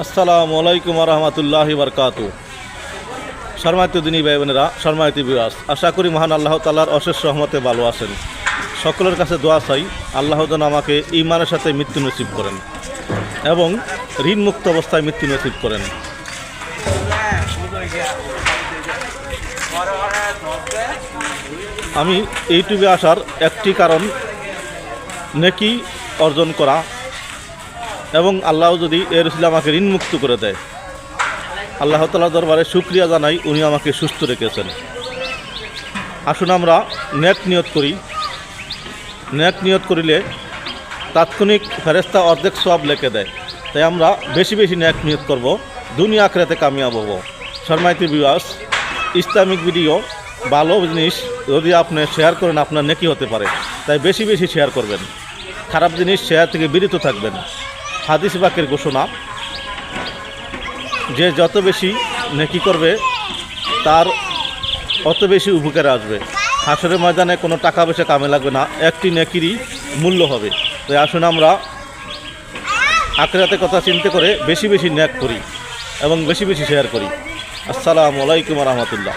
আসসালামু আলাইকুম রহমতুল্লাহি বরকাতু। সম্মানিত দিনী ভাই বোনেরা, সম্মানিত ভিউয়ার্স, আশা করি মহান আল্লাহ তাআলার অশেষ রহমতে ভালো আছেন। সকলের কাছে দোয়া চাই আল্লাহ যেন আমাকে ঈমানের সাথে মৃত্যু নসিব করেন এবং ঋণ মুক্ত অবস্থায় মৃত্যু নসিব করেন। আমি ইউটিউবে আসার একটি কারণ নেকি অর্জন করা এবং আল্লাহ যদি এর উসিলায় আমাকে ঋণ মুক্ত করে দেয়, আল্লাহ তাআলার দরবারে শুকরিয়া জানাই, উনি আমাকে সুস্থ রেখেছেন। আসুন আমরা নেক নিয়ত করি। নেক নিয়ত করিলে তাৎক্ষণিক ফেরেশতা অর্ধেক সওয়াব লিখে দেয়। তাই আমরা বেশি বেশি নেক নিয়ত করব, দুনিয়া আখিরাতে কামিয়াব হব। সম্মানিত ভিউয়ার্স, ইসলামিক ভিডিও ভালো জিনিস যদি আপনি শেয়ার করেন আপনার নেকি হতে পারে, তাই বেশি বেশি শেয়ার করবেন। খারাপ জিনিস শেয়ার থেকে বিরত থাকবেন। হাদিস বাকের ঘোষণা যে যত বেশি নেকি করবে তার অত বেশি উপকারে আসবে। হাসরের ময়দানে কোনো টাকা পয়সা কামে লাগবে না, একটি নেকিরই মূল্য হবে। তাই আসুন আমরা আখিরাতের কথা চিন্তা করে বেশি বেশি নেক করি এবং বেশি বেশি শেয়ার করি। আসসালামু আলাইকুম রহমতুল্লাহ।